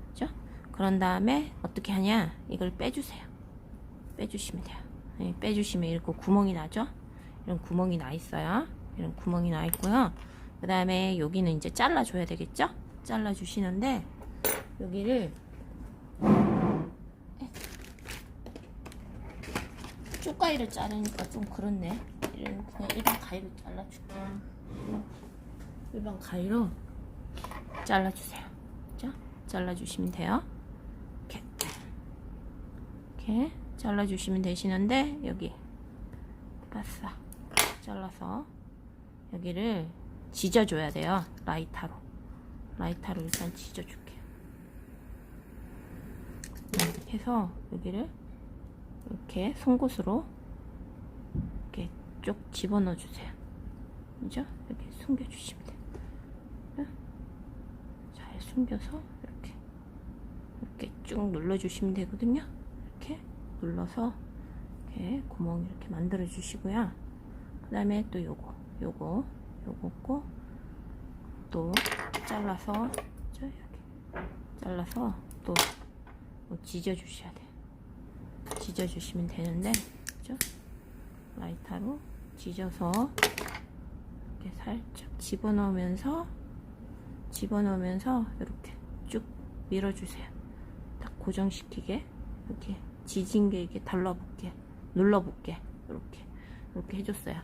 그죠? 그런 다음에 어떻게 하냐, 이걸 빼주세요. 빼주시면 돼요. 빼주시면 이렇게 구멍이 나죠. 이런 구멍이 나 있어요. 이런 구멍이 나 있고요. 그 다음에 여기는 이제 잘라 줘야 되겠죠. 잘라 주시는데, 여기를 쪽가위를 자르니까 좀 그렇네. 그냥 일반 가위로 잘라줄게요. 일반 가위로 잘라주세요. 그죠? 잘라주시면 돼요. 이렇게 잘라주시면 되시는데, 여기 바싹 잘라서 여기를 지져줘야 돼요. 라이터로 일단 지져줄게요. 이렇게 해서 여기를 이렇게 송곳으로 이렇게 쭉 집어넣어 주세요. 그죠? 이렇게 숨겨주시면 돼요. 잘 숨겨서 이렇게 쭉 눌러주시면 되거든요. 이렇게 눌러서 이렇게 구멍 이렇게 만들어 주시고요. 그 다음에 또 요거 꼭 또 잘라서, 또 지져 주셔야 돼요. 지져 주시면 되는데, 그죠? 라이터로 지져서 이렇게 살짝 집어넣으면서 이렇게 쭉 밀어주세요. 딱 고정시키게, 이렇게 지진 게 이렇게 눌러붙게 이렇게 해줬어요.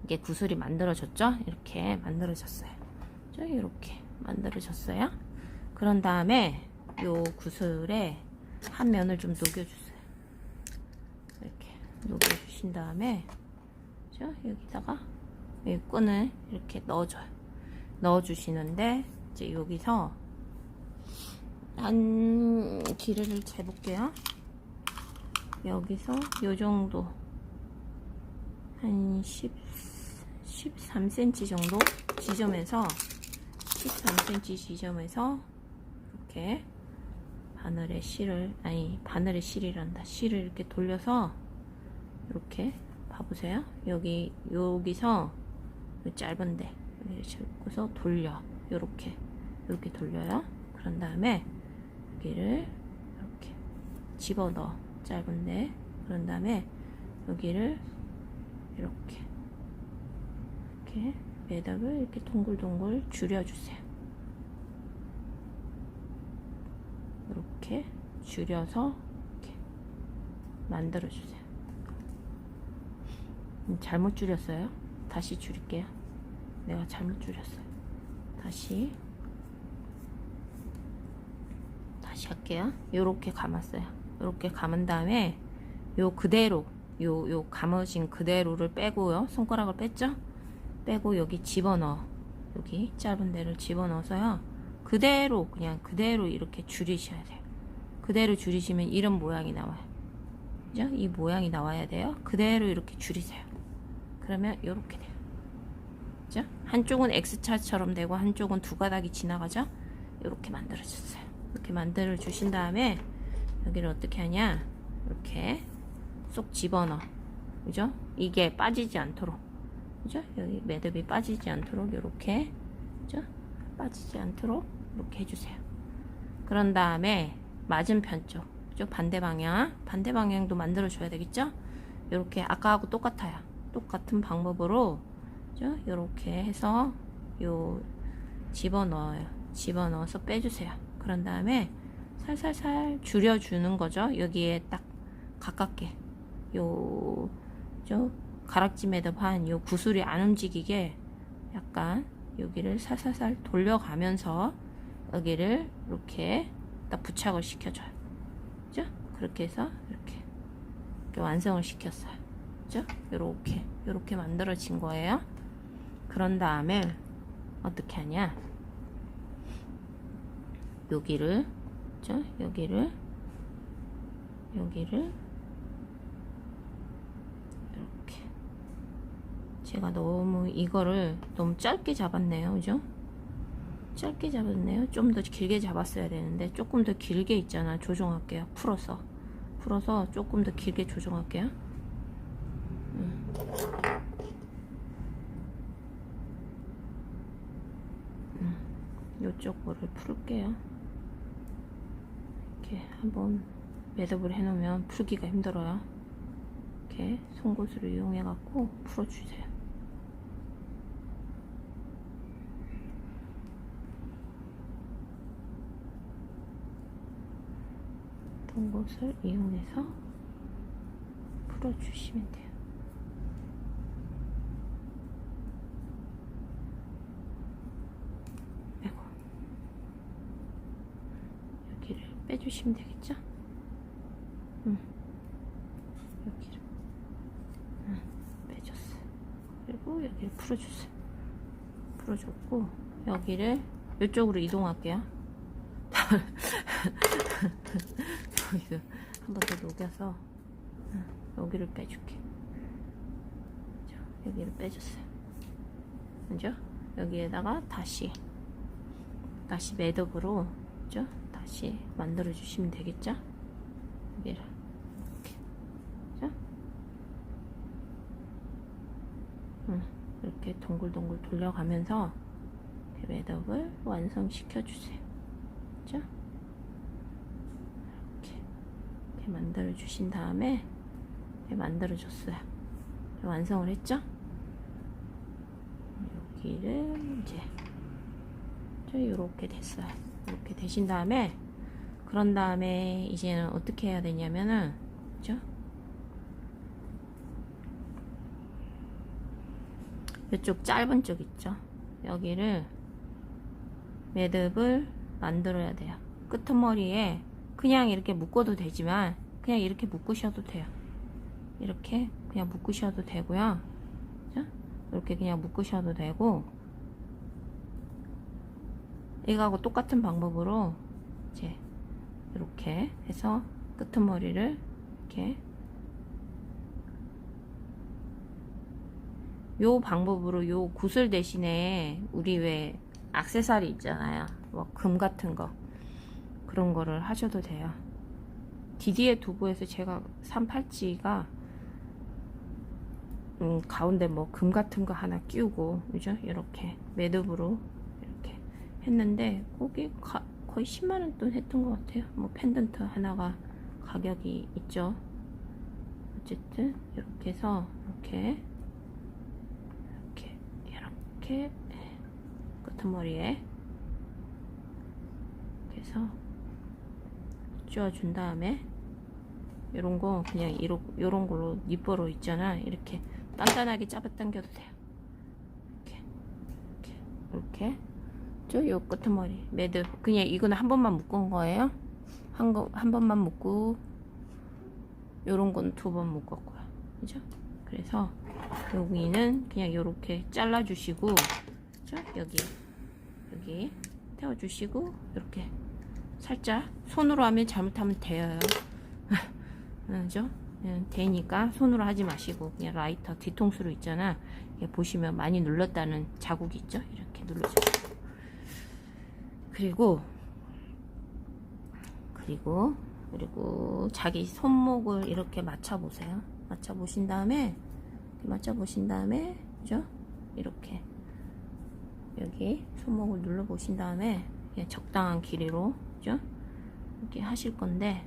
이게 구슬이 만들어졌죠? 이렇게 만들어졌어요. 이렇게 만들어졌어요. 그런 다음에 요 구슬에 한 면을 좀 녹여주세요. 이렇게 녹여주신 다음에, 여기다가 이 끈을 이렇게 넣어주시는데, 이제 여기서 한 길이를 재볼게요. 여기서 요 정도 한 13cm 정도 지점에서, 13cm 지점에서 이렇게 바늘의 실을 이렇게 돌려서, 이렇게 봐보세요. 여기서 짧은데 여기를 잡고서 돌려, 이렇게 돌려요. 그런 다음에 여기를 이렇게 집어넣어, 짧은데. 그런 다음에 여기를 이렇게 매듭을 이렇게 동글동글 줄여주세요. 이렇게 줄여서 이렇게 만들어주세요. 잘못 줄였어요. 다시 줄일게요. 내가 잘못 줄였어요. 다시 할게요. 요렇게 감았어요. 요렇게 감은 다음에 요 그대로 요 감으신 그대로를 빼고요. 손가락을 뺐죠? 빼고 여기 집어넣어. 여기 짧은 데를 집어넣어서요. 그대로 이렇게 줄이셔야 돼요. 그대로 줄이시면 이런 모양이 나와요. 그죠? 이 모양이 나와야 돼요. 그대로 이렇게 줄이세요. 그러면 이렇게 돼요. 그죠? 한쪽은 X자처럼 되고 한쪽은 두 가닥이 지나가죠? 이렇게 만들어졌어요. 이렇게 만들어 주신 다음에 여기를 어떻게 하냐? 이렇게 쏙 집어넣어. 그죠? 이게 빠지지 않도록. 그죠? 여기 매듭이 빠지지 않도록 이렇게, 그죠? 빠지지 않도록 이렇게 해주세요. 그런 다음에 맞은편 쪽, 그죠? 반대 방향도 만들어 줘야 되겠죠? 이렇게 아까하고 똑같아요. 똑같은 방법으로, 그죠? 이렇게 해서 요 집어넣어요. 집어넣어서 빼주세요. 그런 다음에 살살살 줄여주는 거죠. 여기에 딱 가깝게 요 가락지 매듭한 요 구슬이 안 움직이게 약간 여기를 살살살 돌려가면서 여기를 이렇게 딱 부착을 시켜줘요. 그죠? 그렇게 해서 이렇게 완성을 시켰어요. 그죠? 요렇게 만들어진 거예요. 그런 다음에 어떻게 하냐? 여기를, 그죠? 여기를 이렇게. 제가 이거를 너무 짧게 잡았네요. 그죠? 짧게 잡았네요. 좀 더 길게 잡았어야 되는데 조금 더 길게 있잖아. 조정할게요. 풀어서 조금 더 길게 조정할게요. 요쪽 거를 풀게요. 이렇게 한번 매듭을 해 놓으면 풀기가 힘들어요. 이렇게 송곳으로 이용해 갖고 풀어주세요. 송곳을 이용해서 풀어주시면 돼요. 아이고, 여기를 빼주시면 되겠죠? 여기를 빼줬어요. 그리고 여기를 풀어주세요. 풀어줬고 여기를 이쪽으로 이동할게요. 여기를 한 번 더 녹여서 여기를 빼줄게. 여기를 빼줬어요. 그죠? 여기에다가 다시 매듭으로, 그죠? 다시 만들어 주시면 되겠죠? 여기를 이렇게, 그죠? 이렇게 동글동글 돌려가면서 이렇게 매듭을 완성시켜 주세요. 그죠? 이렇게 만들어 주신 다음에 이렇게 만들어 줬어요. 완성을 했죠? 여기를 이제 이렇게 됐어요. 이렇게 되신 다음에, 그런 다음에 이제는 어떻게 해야 되냐면은, 그죠? 이쪽 짧은 쪽 있죠? 여기를 매듭을 만들어야 돼요. 끄트머리에 그냥 이렇게 묶어도 되지만 그냥 이렇게 묶으셔도 돼요. 이렇게 그냥 묶으셔도 되고요. 그죠? 이렇게 그냥 묶으셔도 되고, 이거하고 똑같은 방법으로 이제 이렇게 해서 끄트머리를 이렇게 요 방법으로 요 구슬 대신에 우리 왜 액세서리 있잖아요. 뭐 금 같은 거, 그런 거를 하셔도 돼요. 디디에 두부에서 제가 산 팔찌가 가운데 뭐 금 같은 거 하나 끼우고, 그죠? 이렇게 매듭으로 이렇게 했는데 거기 거의 10만원 돈 했던 것 같아요. 뭐 펜던트 하나가 가격이 있죠. 어쨌든 이렇게 해서 이렇게 끄트머리에 이렇게 해서 쥐어준 다음에, 요런 거 그냥 요런 걸로 니퍼로 있잖아. 이렇게 단단하게 잡아당겨도 돼요. 이렇게 요 끄트머리 매듭 그냥 이거는 한 번만 묶은 거예요. 한 번만 묶고, 요런 건 두 번 묶었고요. 그죠? 그래서 여기는 그냥 요렇게 잘라 주시고, 그죠? 여기 태워주시고, 이렇게 살짝 손으로 하면 잘못하면 데여요. 그죠? 되니까 손으로 하지 마시고 그냥 라이터 뒤통수로 있잖아. 보시면 많이 눌렀다는 자국이 있죠? 이렇게 눌러주세요. 그리고 자기 손목을 이렇게 맞춰보세요. 맞춰보신 다음에, 그죠? 이렇게 여기 손목을 눌러보신 다음에 그냥 적당한 길이로, 그죠? 이렇게 하실 건데,